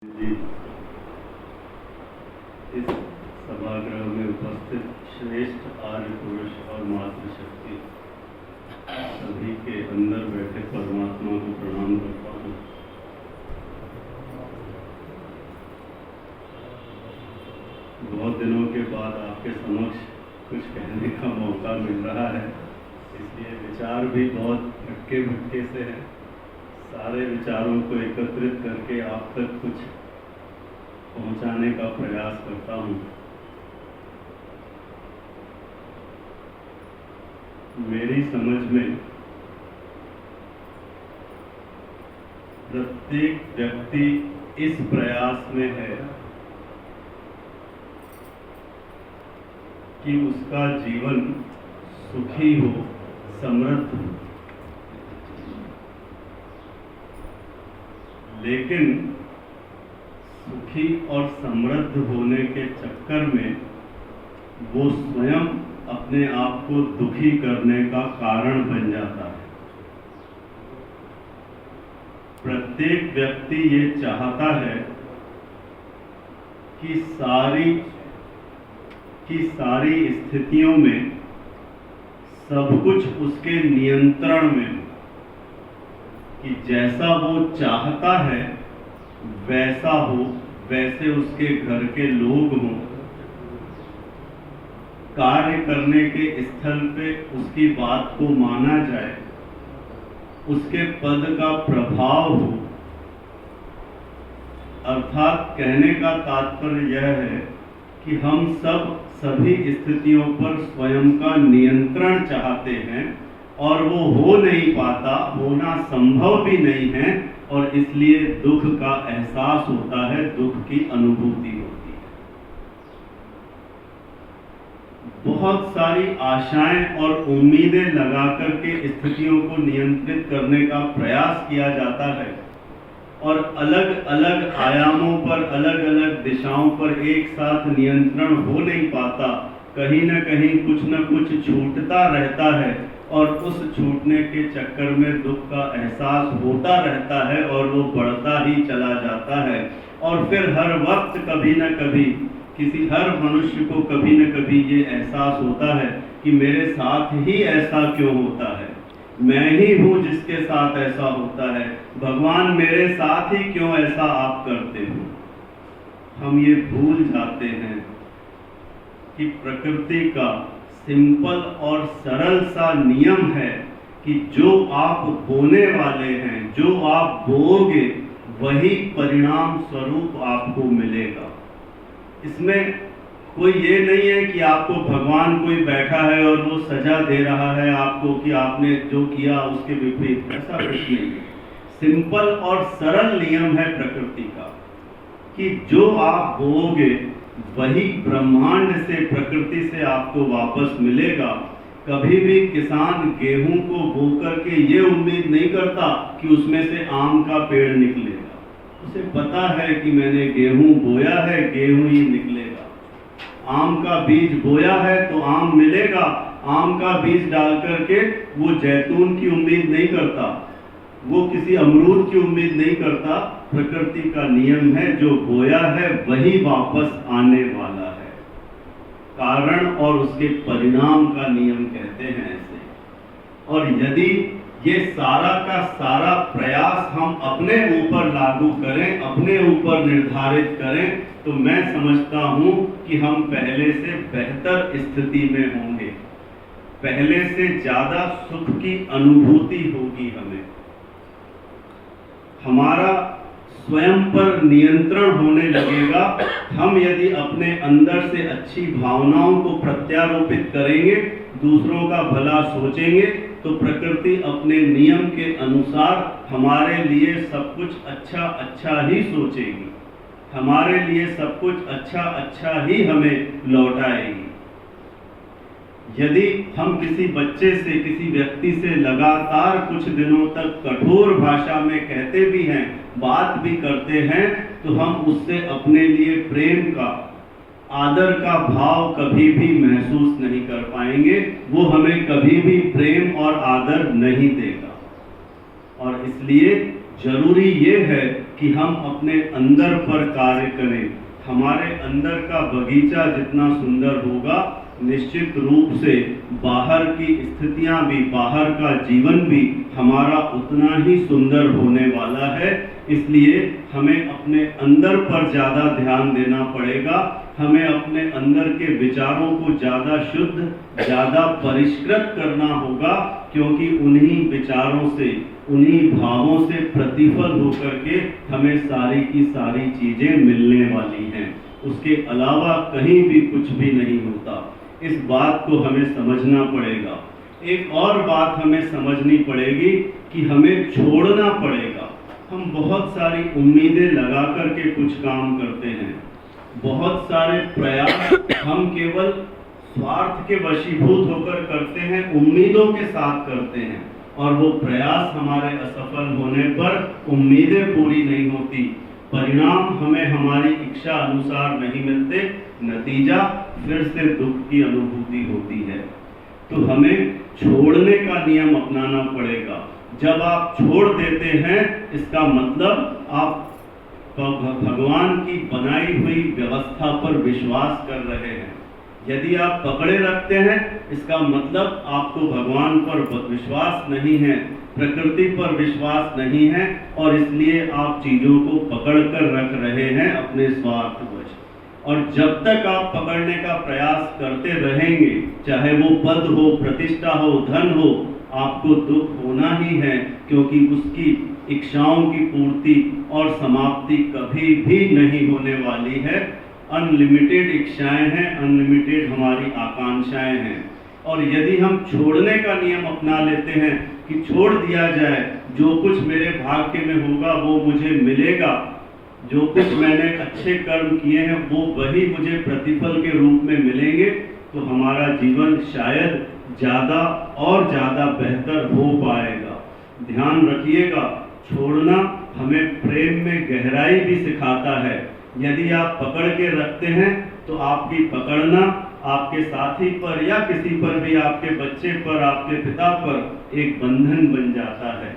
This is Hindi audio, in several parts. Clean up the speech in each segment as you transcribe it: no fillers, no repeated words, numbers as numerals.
जी, इस सभागृह में उपस्थित श्रेष्ठ आर्य पुरुष और मातृशक्ति सभी के अंदर बैठे परमात्मा को प्रणाम करता हूँ। बहुत दिनों के बाद आपके समक्ष कुछ कहने का मौका मिल रहा है, इसलिए विचार भी बहुत हटके भटके से हैं। सारे विचारों को एकत्रित करके आप तक कुछ पहुंचाने का प्रयास करता हूं। मेरी समझ में प्रत्येक व्यक्ति इस प्रयास में है कि उसका जीवन सुखी हो, समृद्ध हो, लेकिन सुखी और समृद्ध होने के चक्कर में वो स्वयं अपने आप को दुखी करने का कारण बन जाता है। प्रत्येक व्यक्ति ये चाहता है कि सारी स्थितियों में सब कुछ उसके नियंत्रण में हो, कि जैसा वो चाहता है वैसा हो, वैसे उसके घर के लोग हों, कार्य करने के स्थल पे उसकी बात को माना जाए, उसके पद का प्रभाव हो। अर्थात कहने का तात्पर्य यह है कि हम सब सभी स्थितियों पर स्वयं का नियंत्रण चाहते हैं और वो हो नहीं पाता, होना संभव भी नहीं है, और इसलिए दुख का एहसास होता है, दुख की अनुभूति होती है। बहुत सारी आशाएं और उम्मीदें लगा करके स्थितियों को नियंत्रित करने का प्रयास किया जाता है और अलग अलग आयामों पर, अलग अलग दिशाओं पर एक साथ नियंत्रण हो नहीं पाता। कहीं न कहीं कुछ न कुछ छूटता रहता है और उस छूटने के चक्कर में दुख का एहसास होता रहता है और वो बढ़ता ही चला जाता है। और फिर हर वक्त कभी न कभी हर मनुष्य को कभी न कभी ये एहसास होता है कि मेरे साथ ही ऐसा क्यों होता है, मैं ही हूँ जिसके साथ ऐसा होता है, भगवान मेरे साथ ही क्यों ऐसा आप करते हो। हम ये भूल जाते हैं कि प्रकृति का सिंपल और सरल सा नियम है कि जो आप बोने वाले हैं, जो आप बोओगे, वही परिणाम स्वरूप आपको मिलेगा। इसमें कोई ये नहीं है कि आपको भगवान कोई बैठा है और वो सजा दे रहा है आपको कि आपने जो किया उसके विपरीत, ऐसा कुछ नहीं है। सिंपल और सरल नियम है प्रकृति का कि जो आप बोओगे वही ब्रह्मांड से, प्रकृति से आपको वापस मिलेगा। कभी भी किसान गेहूं को बोकर के ये उम्मीद नहीं करता कि उसमें से आम का पेड़ निकलेगा। उसे पता है कि मैंने गेहूं बोया है, गेहूं ही निकलेगा। आम का बीज बोया है तो आम मिलेगा। आम का बीज डाल करके वो जैतून की उम्मीद नहीं करता, वो किसी अमरूद की उम्मीद नहीं करता। प्रकृति का नियम है, जो बोया है वही वापस आने वाला है। कारण और उसके परिणाम का नियम कहते हैं ऐसे। और यदि ये सारा का सारा प्रयास हम अपने ऊपर लागू करें, अपने ऊपर निर्धारित करें, तो मैं समझता हूं कि हम पहले से बेहतर स्थिति में होंगे, पहले से ज्यादा सुख की अनुभूति होगी हमें। हमारा स्वयं पर नियंत्रण होने लगेगा। हम यदि अपने अंदर से अच्छी भावनाओं को प्रत्यारोपित करेंगे, दूसरों का भला सोचेंगे, तो प्रकृति अपने नियम के अनुसार हमारे लिए सब कुछ अच्छा अच्छा ही सोचेगी, हमारे लिए सब कुछ अच्छा अच्छा ही हमें लौटाएगी। यदि हम किसी बच्चे से, किसी व्यक्ति से लगातार कुछ दिनों तक कठोर भाषा में कहते भी हैं, बात भी करते हैं, तो हम उससे अपने लिए प्रेम का, आदर का भाव कभी भी महसूस नहीं कर पाएंगे। वो हमें कभी भी प्रेम और आदर नहीं देगा। और इसलिए जरूरी ये है कि हम अपने अंदर पर कार्य करें। हमारे अंदर का बगीचा जितना सुंदर होगा, निश्चित रूप से बाहर की स्थितियां भी, बाहर का जीवन भी हमारा उतना ही सुंदर होने वाला है। इसलिए हमें अपने अंदर पर ज़्यादा ध्यान देना पड़ेगा। हमें अपने अंदर के विचारों को ज़्यादा शुद्ध, ज़्यादा परिष्कृत करना होगा, क्योंकि उन्हीं विचारों से, उन्हीं भावों से प्रतिफल होकर के हमें सारी की सारी चीज़ें मिलने वाली हैं। उसके अलावा कहीं भी कुछ भी नहीं होता। इस बात को हमें समझना पड़ेगा। एक और बात हमें समझनी पड़ेगी कि हमें छोड़ना पड़ेगा। हम बहुत सारी उम्मीदें लगा करके कुछ काम करते हैं, बहुत सारे प्रयास हम केवल स्वार्थ के वशीभूत होकर करते हैं, उम्मीदों के साथ करते हैं, और वो प्रयास हमारे असफल होने पर उम्मीदें पूरी नहीं होती, परिणाम हमें हमारी इच्छा अनुसार नहीं मिलते, नतीजा फिर से दुख की अनुभूति होती है। तो हमें छोड़ने का नियम अपनाना पड़ेगा। जब आप छोड़ देते हैं, इसका मतलब आप भगवान की बनाई हुई व्यवस्था पर विश्वास कर रहे हैं। यदि आप पकड़े रखते हैं, इसका मतलब आपको भगवान पर विश्वास नहीं है, प्रकृति पर विश्वास नहीं है, और इसलिए आप चीजों को पकड़ कर रख रहे हैं अपने स्वार्थवश। और जब तक आप पकड़ने का प्रयास करते रहेंगे, चाहे वो पद हो, प्रतिष्ठा हो, धन हो, आपको दुख होना ही है, क्योंकि उसकी इच्छाओं की पूर्ति और समाप्ति कभी भी नहीं होने वाली है। अनलिमिटेड इच्छाएं हैं, अनलिमिटेड हमारी आकांक्षाएं हैं। और यदि हम छोड़ने का नियम अपना लेते हैं कि छोड़ दिया जाए, जो कुछ मेरे भाग्य में होगा वो मुझे मिलेगा, जो कुछ मैंने अच्छे कर्म किए हैं वो वही मुझे प्रतिफल के रूप में मिलेंगे, तो हमारा जीवन शायद ज़्यादा और ज़्यादा बेहतर हो पाएगा। ध्यान रखिएगा, छोड़ना हमें प्रेम में गहराई भी सिखाता है। यदि आप पकड़ के रखते हैं तो आपकी पकड़ना आपके साथी पर या किसी पर भी, आपके बच्चे पर, आपके पिता पर एक बंधन बन जाता है।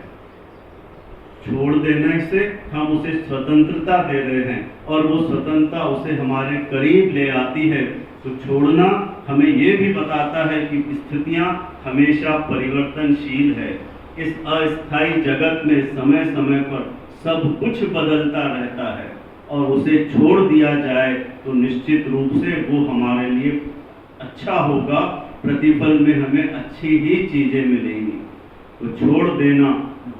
छोड़ देने से हम उसे स्वतंत्रता दे रहे हैं, और वो स्वतंत्रता उसे हमारे करीब ले आती है। तो छोड़ना हमें ये भी बताता है कि स्थितियां हमेशा परिवर्तनशील है। इस अस्थायी जगत में समय समय पर सब कुछ बदलता रहता है, और उसे छोड़ दिया जाए तो निश्चित रूप से वो हमारे लिए अच्छा होगा, प्रतिफल में हमें अच्छी ही चीजें मिलेंगी। तो छोड़ देना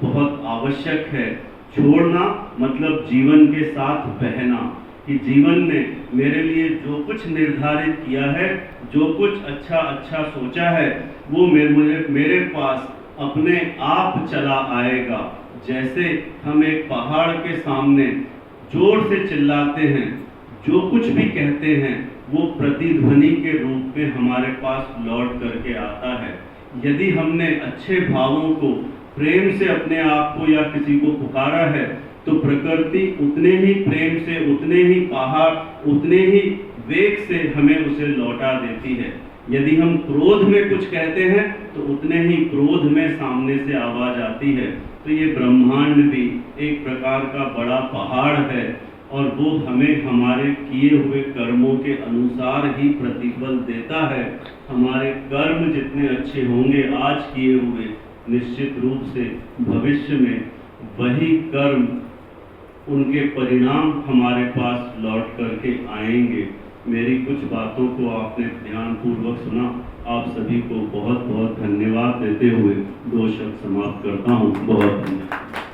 बहुत आवश्यक है। छोड़ना मतलब जीवन के साथ बहना, कि जीवन ने मेरे लिए जो कुछ निर्धारित किया है, जो कुछ अच्छा अच्छा सोचा है, वो मेरे पास अपने आप चला आएगा। जैसे हम एक पहाड़ के सामने जोर से चिल्लाते हैं, जो कुछ भी कहते हैं वो प्रतिध्वनि के रूप में हमारे पास लौट करके आता है। यदि हमने अच्छे भावों को, प्रेम से अपने आप को या किसी को पुकारा है, तो प्रकृति उतने ही प्रेम से, उतने ही पहाड़, उतने ही वेग से हमें उसे लौटा देती है। यदि हम क्रोध में कुछ कहते हैं तो उतने ही क्रोध में सामने से आवाज आती है। तो ये ब्रह्मांड भी एक प्रकार का बड़ा पहाड़ है, और वो हमें हमारे किए हुए कर्मों के अनुसार ही प्रतिफल देता है। हमारे कर्म जितने अच्छे होंगे आज किए हुए, निश्चित रूप से भविष्य में वही कर्म, उनके परिणाम हमारे पास लौट करके आएंगे। मेरी कुछ बातों को आपने ध्यानपूर्वक सुना। आप सभी को बहुत बहुत धन्यवाद देते हुए 2 शब्द समाप्त करता हूँ। बहुत धन्यवाद।